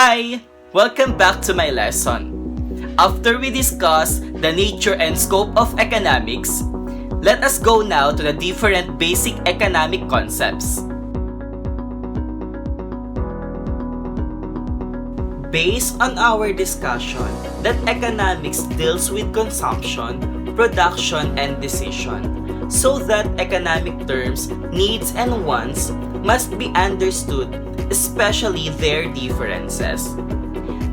Hi! Welcome back to my lesson. After we discuss the nature and scope of economics, let us go now to the different basic economic concepts. Based on our discussion that economics deals with consumption, production, and decision, so that economic terms, needs, and wants must be understood, especially their differences.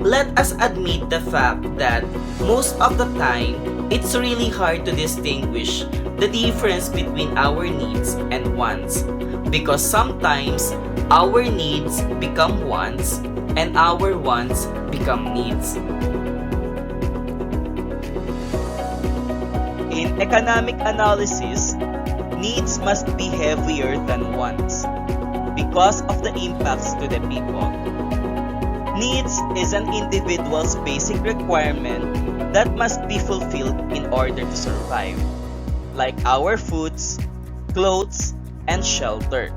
Let us admit the fact that most of the time, it's really hard to distinguish the difference between our needs and wants, because sometimes our needs become wants and our wants become needs. In economic analysis, needs must be heavier than wants because of the impacts to the people. Needs is an individual's basic requirement that must be fulfilled in order to survive, like our foods, clothes, and shelter.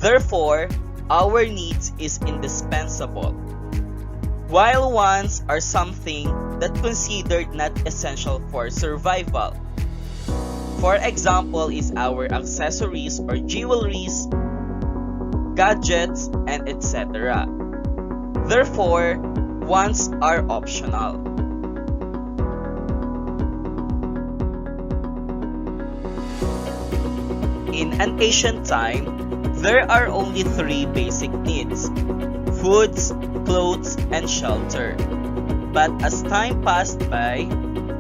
Therefore, our needs is indispensable, while wants are something that considered not essential for survival. For example is our accessories or jewelries, gadgets, and etc. Therefore, wants are optional. In an ancient time, there are only three basic needs: foods, clothes, and shelter. But as time passed by,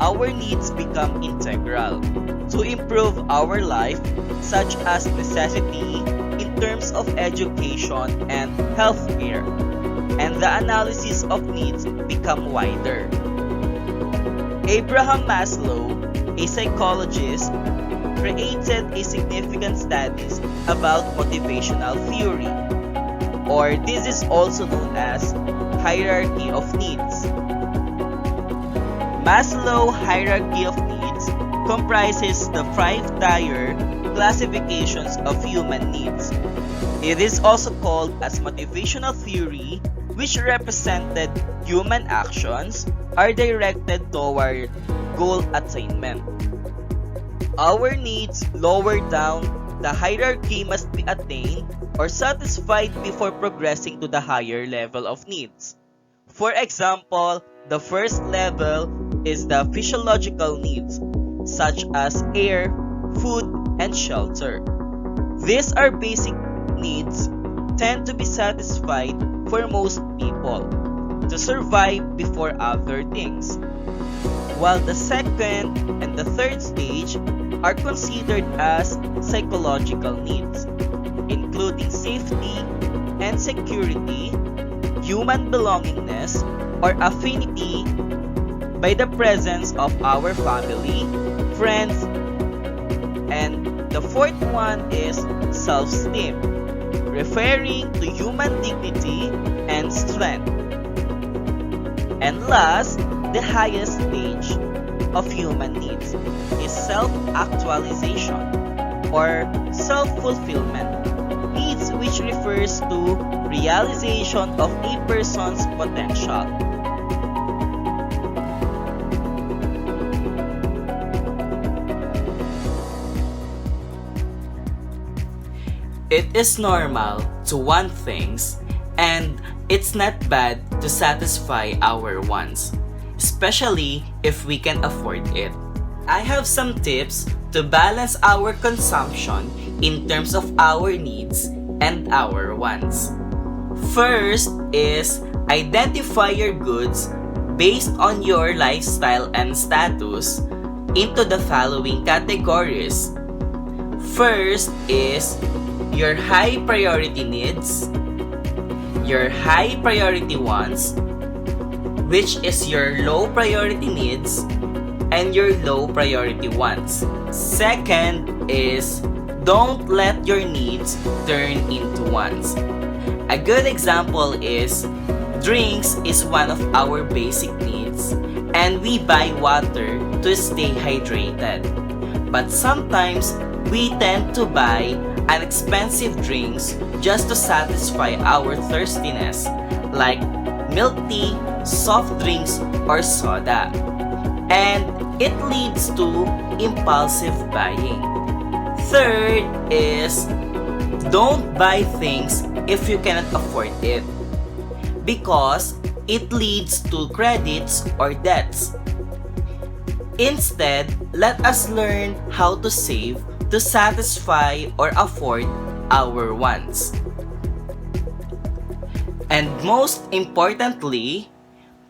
our needs become integral to improve our life, such as necessity in terms of education and healthcare, and the analysis of needs become wider. Abraham Maslow, a psychologist, created a significant studies about motivational theory, or this is also known as hierarchy of needs. Maslow hierarchy of needs comprises the 5-tier classifications of human needs. It is also called as motivational theory, which represented human actions are directed toward goal attainment. Our needs lower down the hierarchy must be attained or satisfied before progressing to the higher level of needs. For example, the first level is the physiological needs, such as air, food, and shelter. These are basic needs tend to be satisfied for most people to survive before other things, while the second and the third stage are considered as psychological needs, including safety and security, human belongingness or affinity by the presence of our family, friends, and the fourth one is self-esteem, referring to human dignity and strength. And last, the highest stage of human needs is self-actualization or self-fulfillment, needs which refers to realization of a person's potential. It is normal to want things, and it's not bad to satisfy our wants, especially if we can afford it. I have some tips to balance our consumption in terms of our needs and our wants. First is identify your goods based on your lifestyle and status into the following categories. First is your high priority needs, your high priority wants, which is your low priority needs, and your low priority wants. Second is don't let your needs turn into wants. A good example is drinks is one of our basic needs, and we buy water to stay hydrated. But sometimes we tend to buy and expensive drinks just to satisfy our thirstiness, like milk tea, soft drinks, or soda. And it leads to impulsive buying. Third is don't buy things if you cannot afford it because it leads to credits or debts. Instead, let us learn how to save to satisfy or afford our wants. And most importantly,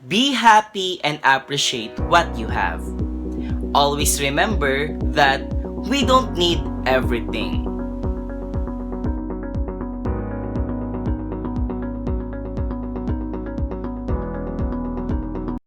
be happy and appreciate what you have. Always remember that we don't need everything.